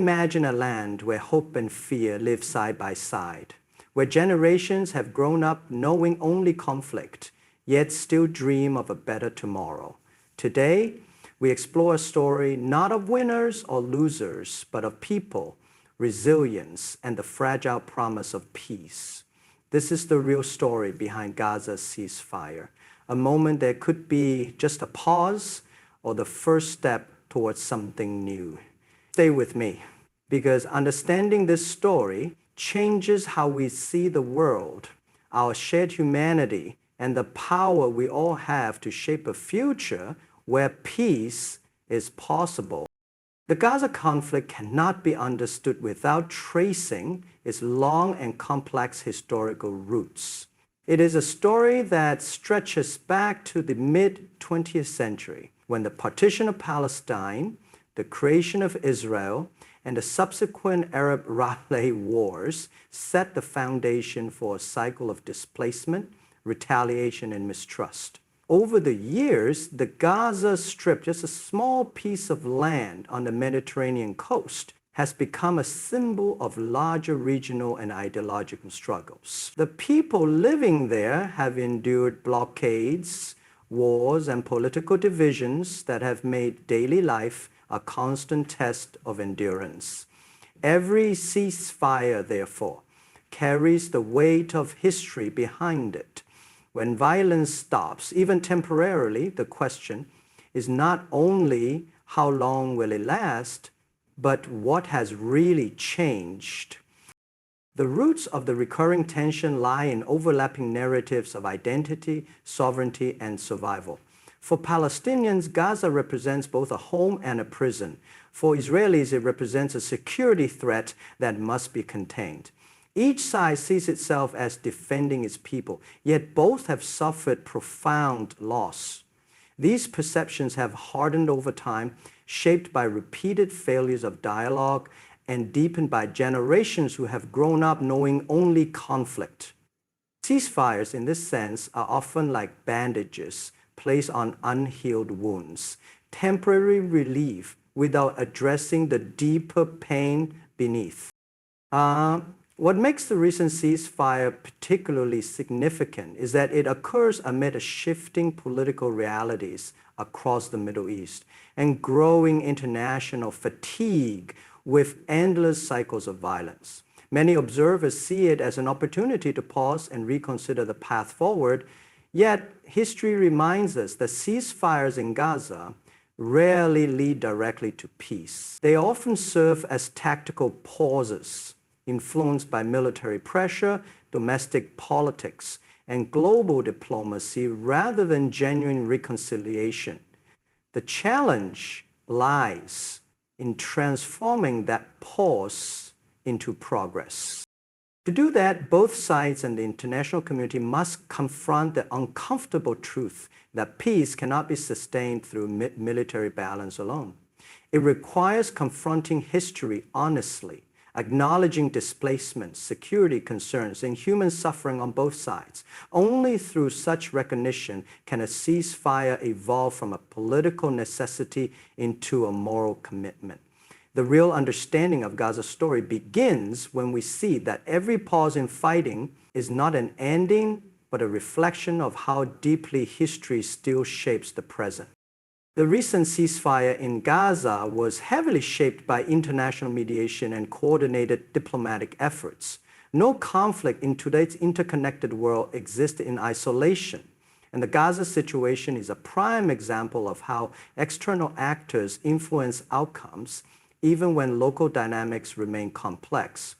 imagine a land where hope and fear live side by side, where generations have grown up knowing only conflict, yet still dream of a better tomorrow. Today, we explore a story not of winners or losers, but of people, resilience, and the fragile promise of peace. This is the real story behind Gaza Ceasefire, a moment that could be just a pause or the first step towards something new. Stay with me, because understanding this story changes how we see the world, our shared humanity, and the power we all have to shape a future where peace is possible. The Gaza conflict cannot be understood without tracing its long and complex historical roots. It is a story that stretches back to the mid-20th century, when the partition of Palestine, the creation of Israel, and the subsequent Arab-Israeli wars set the foundation for a cycle of displacement, retaliation, and mistrust. Over the years, the Gaza Strip, just a small piece of land on the Mediterranean coast, has become a symbol of larger regional and ideological struggles. The people living there have endured blockades, wars, and political divisions that have made daily life a constant test of endurance. Every ceasefire, therefore, carries the weight of history behind it. When violence stops, even temporarily, the question is not only how long will it last, but what has really changed. The roots of the recurring tension lie in overlapping narratives of identity, sovereignty, and survival. For Palestinians, Gaza represents both a home and a prison. For Israelis, it represents a security threat that must be contained. Each side sees itself as defending its people, yet both have suffered profound loss. These perceptions have hardened over time, shaped by repeated failures of dialogue and deepened by generations who have grown up knowing only conflict. Ceasefires, in this sense, are often like bandages placed on unhealed wounds, temporary relief without addressing the deeper pain beneath. What makes the recent ceasefire particularly significant is that it occurs amid shifting political realities across the Middle East and growing international fatigue with endless cycles of violence. Many observers see it as an opportunity to pause and reconsider the path forward, yet history reminds us that ceasefires in Gaza rarely lead directly to peace. They often serve as tactical pauses, influenced by military pressure, domestic politics, and global diplomacy rather than genuine reconciliation. The challenge lies in transforming that pause into progress. To do that, both sides and the international community must confront the uncomfortable truth that peace cannot be sustained through military balance alone. It requires confronting history honestly, acknowledging displacement, security concerns, and human suffering on both sides. Only through such recognition can a ceasefire evolve from a political necessity into a moral commitment. The real understanding of Gaza's story begins when we see that every pause in fighting is not an ending, but a reflection of how deeply history still shapes the present. The recent ceasefire in Gaza was heavily shaped by international mediation and coordinated diplomatic efforts. No conflict in today's interconnected world exists in isolation, and the Gaza situation is a prime example of how external actors influence outcomes even when local dynamics remain complex.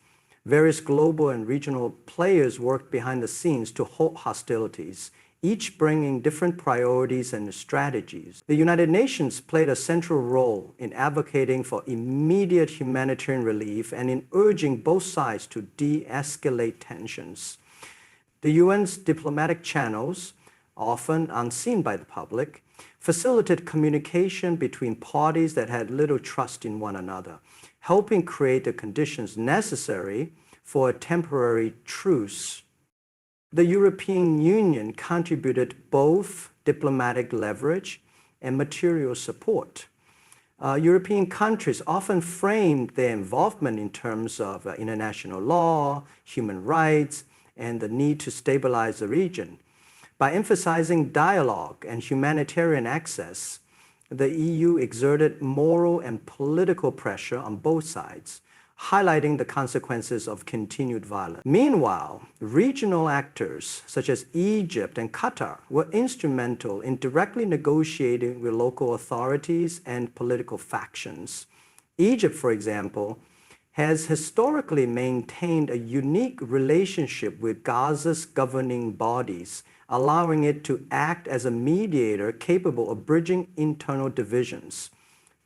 Various global and regional players worked behind the scenes to halt hostilities, each bringing different priorities and strategies. The United Nations played a central role in advocating for immediate humanitarian relief and in urging both sides to de-escalate tensions. The UN's diplomatic channels, often unseen by the public, facilitated communication between parties that had little trust in one another, helping create the conditions necessary for a temporary truce. The European Union contributed both diplomatic leverage and material support. European countries often framed their involvement in terms of international law, human rights, and the need to stabilize the region. By emphasizing dialogue and humanitarian access, the EU exerted moral and political pressure on both sides, highlighting the consequences of continued violence. Meanwhile, regional actors such as Egypt and Qatar were instrumental in directly negotiating with local authorities and political factions. Egypt, for example, has historically maintained a unique relationship with Gaza's governing bodies, allowing it to act as a mediator capable of bridging internal divisions.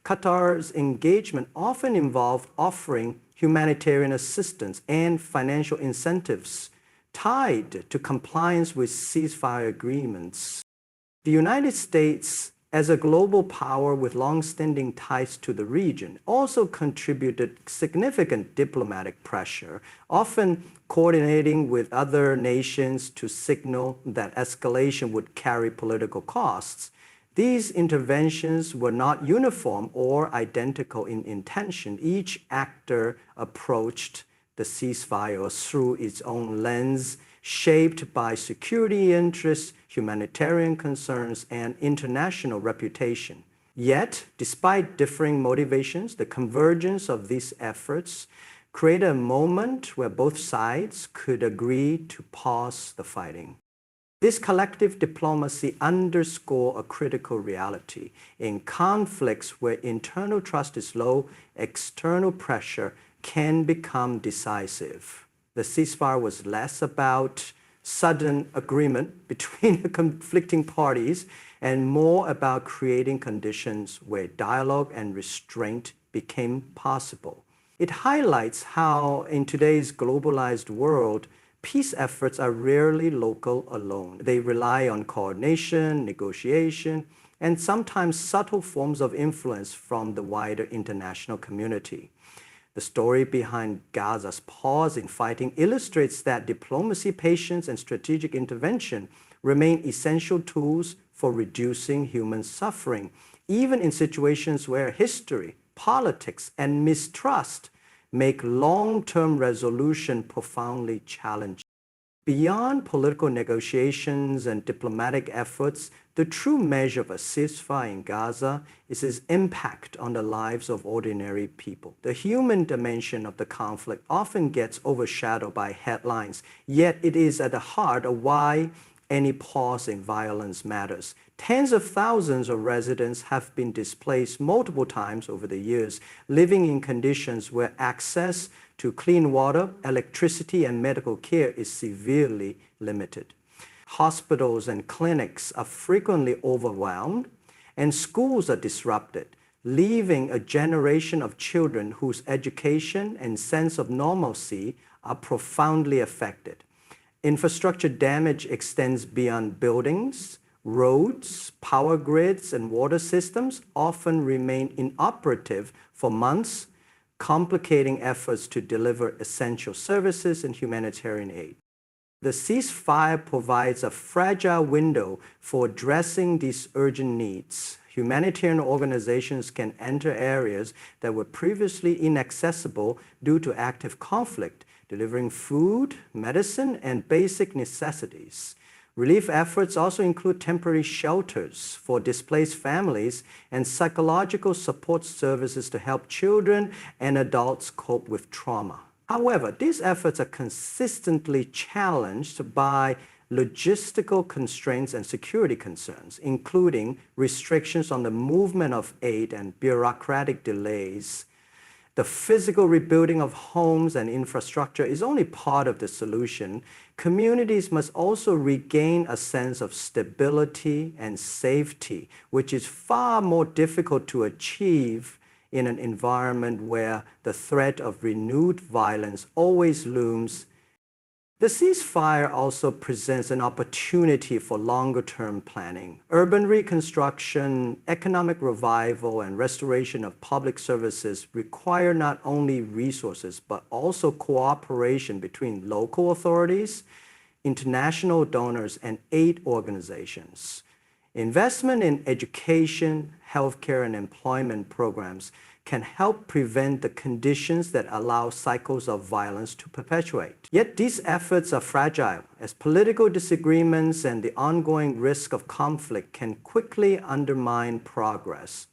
Qatar's engagement often involved offering humanitarian assistance and financial incentives tied to compliance with ceasefire agreements. The United States, as a global power with long-standing ties to the region, also contributed significant diplomatic pressure, often coordinating with other nations to signal that escalation would carry political costs. These interventions were not uniform or identical in intention. Each actor approached the ceasefire through its own lens, shaped by security interests, humanitarian concerns, and international reputation. Yet, despite differing motivations, the convergence of these efforts created a moment where both sides could agree to pause the fighting. This collective diplomacy underscores a critical reality. In conflicts where internal trust is low, external pressure can become decisive. The ceasefire was less about sudden agreement between the conflicting parties and more about creating conditions where dialogue and restraint became possible. It highlights how, in today's globalized world, peace efforts are rarely local alone. They rely on coordination, negotiation, and sometimes subtle forms of influence from the wider international community. The story behind Gaza's pause in fighting illustrates that diplomacy, patience, and strategic intervention remain essential tools for reducing human suffering, even in situations where history, politics, and mistrust make long-term resolution profoundly challenging. Beyond political negotiations and diplomatic efforts, the true measure of a ceasefire in Gaza is its impact on the lives of ordinary people. The human dimension of the conflict often gets overshadowed by headlines, yet it is at the heart of why any pause in violence matters. Tens of thousands of residents have been displaced multiple times over the years, living in conditions where access to clean water, electricity, and medical care is severely limited. Hospitals and clinics are frequently overwhelmed, and schools are disrupted, leaving a generation of children whose education and sense of normalcy are profoundly affected. Infrastructure damage extends beyond buildings. Roads, power grids, and water systems often remain inoperative for months, complicating efforts to deliver essential services and humanitarian aid. The ceasefire provides a fragile window for addressing these urgent needs. Humanitarian organizations can enter areas that were previously inaccessible due to active conflict, delivering food, medicine, and basic necessities. Relief efforts also include temporary shelters for displaced families and psychological support services to help children and adults cope with trauma. However, these efforts are consistently challenged by logistical constraints and security concerns, including restrictions on the movement of aid and bureaucratic delays. The physical rebuilding of homes and infrastructure is only part of the solution. Communities must also regain a sense of stability and safety, which is far more difficult to achieve in an environment where the threat of renewed violence always looms. The ceasefire also presents an opportunity for longer-term planning. Urban reconstruction, economic revival, and restoration of public services require not only resources, but also cooperation between local authorities, international donors, and aid organizations. Investment in education, healthcare, and employment programs can help prevent the conditions that allow cycles of violence to perpetuate. Yet these efforts are fragile, as political disagreements and the ongoing risk of conflict can quickly undermine progress.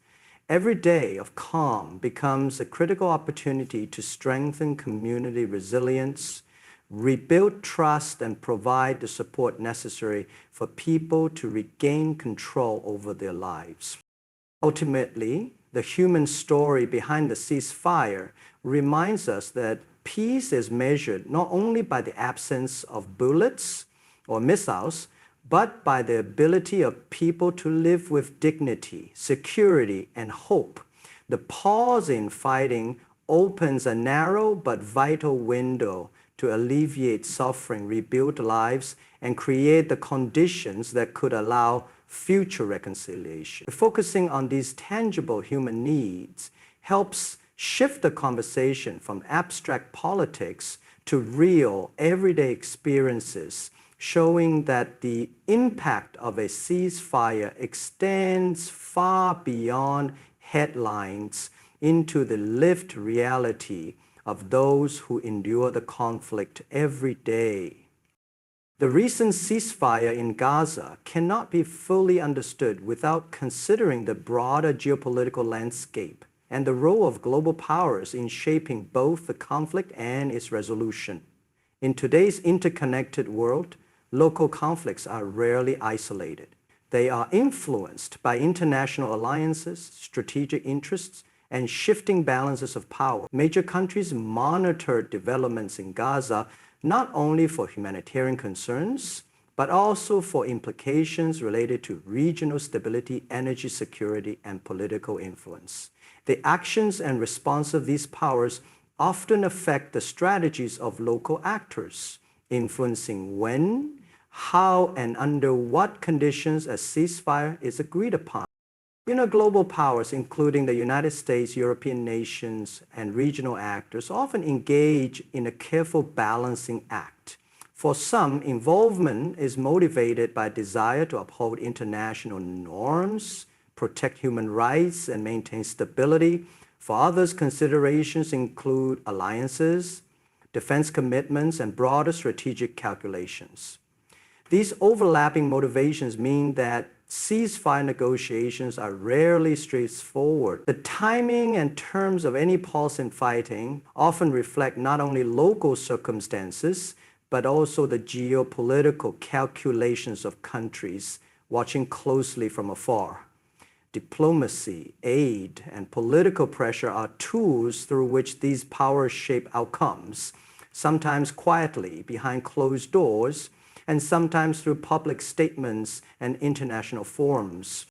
Every day of calm becomes a critical opportunity to strengthen community resilience, rebuild trust, and provide the support necessary for people to regain control over their lives. Ultimately, the human story behind the ceasefire reminds us that peace is measured not only by the absence of bullets or missiles, but by the ability of people to live with dignity, security, and hope. The pause in fighting opens a narrow but vital window to alleviate suffering, rebuild lives, and create the conditions that could allow future reconciliation. Focusing on these tangible human needs helps shift the conversation from abstract politics to real, everyday experiences, showing that the impact of a ceasefire extends far beyond headlines into the lived reality of those who endure the conflict every day. The recent ceasefire in Gaza cannot be fully understood without considering the broader geopolitical landscape and the role of global powers in shaping both the conflict and its resolution. In today's interconnected world, local conflicts are rarely isolated. They are influenced by international alliances, strategic interests, and shifting balances of power. Major countries monitor developments in Gaza not only for humanitarian concerns, but also for implications related to regional stability, energy security, and political influence. The actions and response of these powers often affect the strategies of local actors, influencing when, how, and under what conditions a ceasefire is agreed upon. Global powers, including the United States, European nations, and regional actors, often engage in a careful balancing act. For some, involvement is motivated by desire to uphold international norms, protect human rights, and maintain stability. For others, considerations include alliances, defense commitments, and broader strategic calculations. These overlapping motivations mean that ceasefire negotiations are rarely straightforward. The timing and terms of any pause in fighting often reflect not only local circumstances, but also the geopolitical calculations of countries watching closely from afar. Diplomacy, aid, and political pressure are tools through which these powers shape outcomes, sometimes quietly behind closed doors, and sometimes through public statements and international forums.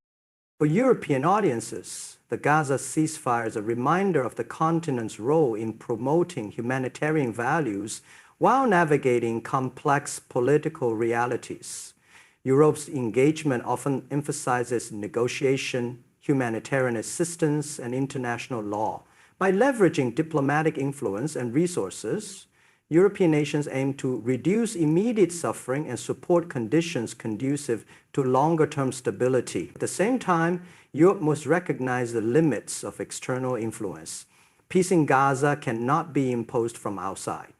For European audiences, the Gaza ceasefire is a reminder of the continent's role in promoting humanitarian values while navigating complex political realities. Europe's engagement often emphasizes negotiation, humanitarian assistance, and international law. By leveraging diplomatic influence and resources, European nations aim to reduce immediate suffering and support conditions conducive to longer-term stability. At the same time, Europe must recognize the limits of external influence. Peace in Gaza cannot be imposed from outside.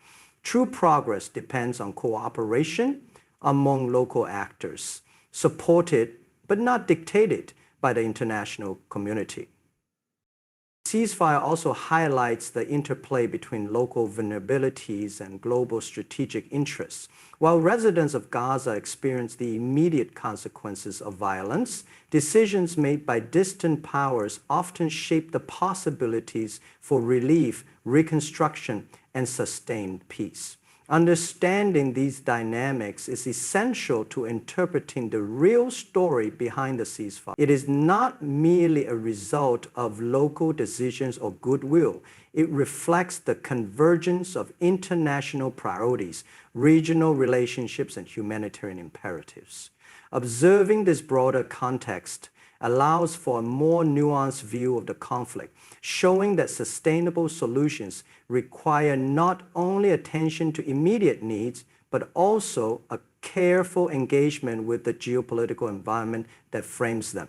True progress depends on cooperation among local actors, supported but not dictated by the international community. Ceasefire also highlights the interplay between local vulnerabilities and global strategic interests. While residents of Gaza experience the immediate consequences of violence, decisions made by distant powers often shape the possibilities for relief, reconstruction, and sustained peace. Understanding these dynamics is essential to interpreting the real story behind the ceasefire. It is not merely a result of local decisions or goodwill. It reflects the convergence of international priorities, regional relationships, and humanitarian imperatives. Observing this broader context allows for a more nuanced view of the conflict, showing that sustainable solutions require not only attention to immediate needs, but also a careful engagement with the geopolitical environment that frames them.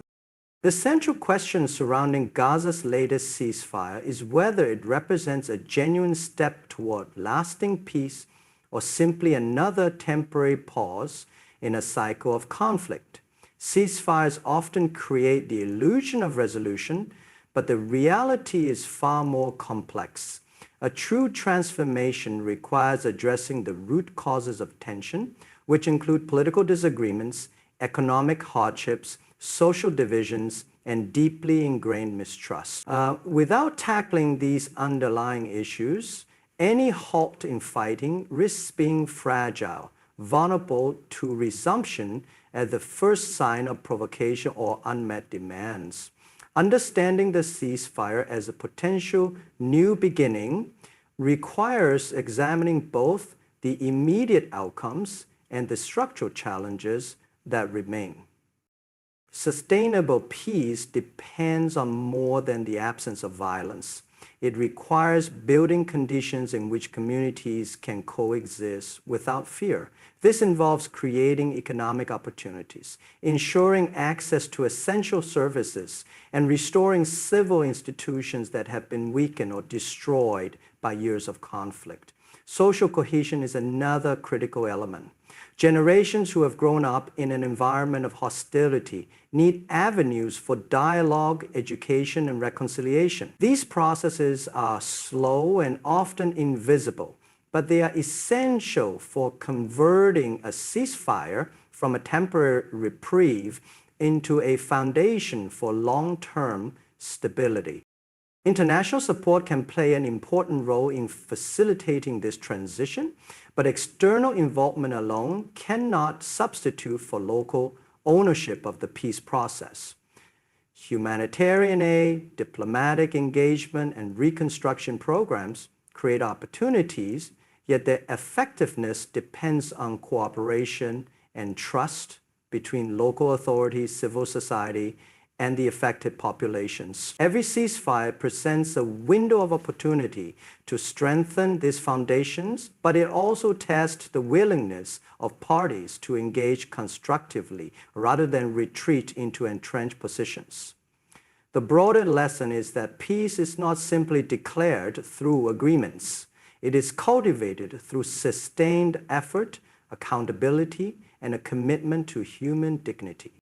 The central question surrounding Gaza's latest ceasefire is whether it represents a genuine step toward lasting peace or simply another temporary pause in a cycle of conflict. Ceasefires often create the illusion of resolution, but the reality is far more complex. A true transformation requires addressing the root causes of tension, which include political disagreements, economic hardships, social divisions, and deeply ingrained mistrust. Without tackling these underlying issues, any halt in fighting risks being fragile, vulnerable to resumption at the first sign of provocation or unmet demands. Understanding the ceasefire as a potential new beginning requires examining both the immediate outcomes and the structural challenges that remain. Sustainable peace depends on more than the absence of violence. It requires building conditions in which communities can coexist without fear. This involves creating economic opportunities, ensuring access to essential services, and restoring civil institutions that have been weakened or destroyed by years of conflict. Social cohesion is another critical element. Generations who have grown up in an environment of hostility need avenues for dialogue, education, and reconciliation. These processes are slow and often invisible, but they are essential for converting a ceasefire from a temporary reprieve into a foundation for long-term stability. International support can play an important role in facilitating this transition, but external involvement alone cannot substitute for local ownership of the peace process. Humanitarian aid, diplomatic engagement, and reconstruction programs create opportunities, yet their effectiveness depends on cooperation and trust between local authorities, civil society, and the affected populations. Every ceasefire presents a window of opportunity to strengthen these foundations, but it also tests the willingness of parties to engage constructively rather than retreat into entrenched positions. The broader lesson is that peace is not simply declared through agreements. It is cultivated through sustained effort, accountability, and a commitment to human dignity.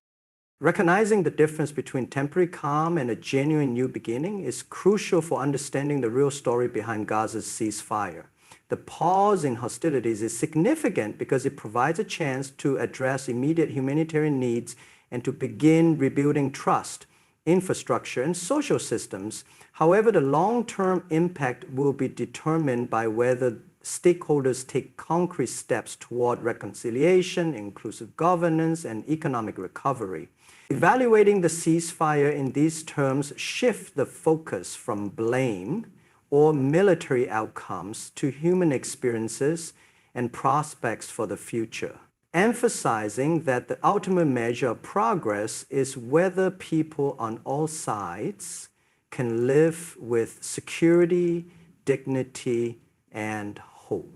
Recognizing the difference between temporary calm and a genuine new beginning is crucial for understanding the real story behind Gaza's ceasefire. The pause in hostilities is significant because it provides a chance to address immediate humanitarian needs and to begin rebuilding trust, infrastructure, and social systems. However, the long-term impact will be determined by whether stakeholders take concrete steps toward reconciliation, inclusive governance, and economic recovery. Evaluating the ceasefire in these terms shifts the focus from blame or military outcomes to human experiences and prospects for the future, emphasizing that the ultimate measure of progress is whether people on all sides can live with security, dignity, and hope.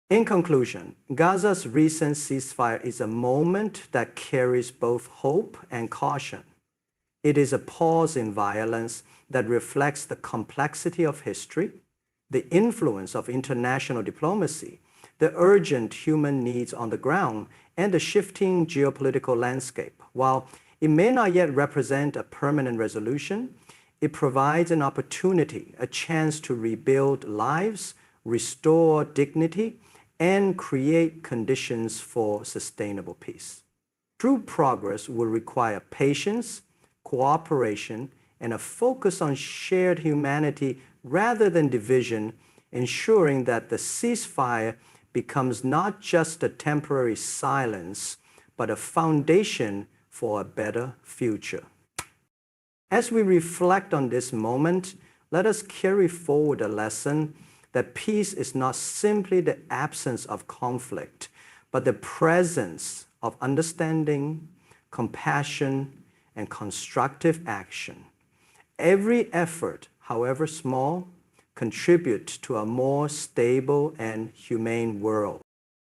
In conclusion, Gaza's recent ceasefire is a moment that carries both hope and caution. It is a pause in violence that reflects the complexity of history, the influence of international diplomacy, the urgent human needs on the ground, and the shifting geopolitical landscape. While it may not yet represent a permanent resolution, it provides an opportunity, a chance to rebuild lives, restore dignity, and create conditions for sustainable peace. True progress will require patience, cooperation, and a focus on shared humanity rather than division, ensuring that the ceasefire becomes not just a temporary silence, but a foundation for a better future. As we reflect on this moment, let us carry forward a lesson that peace is not simply the absence of conflict, but the presence of understanding, compassion, and constructive action. Every effort, however small, contributes to a more stable and humane world.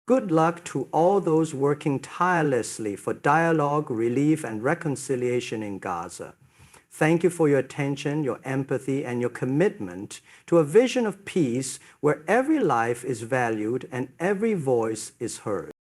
Good luck to all those working tirelessly for dialogue, relief, and reconciliation in Gaza. Thank you for your attention, your empathy, and your commitment to a vision of peace where every life is valued and every voice is heard.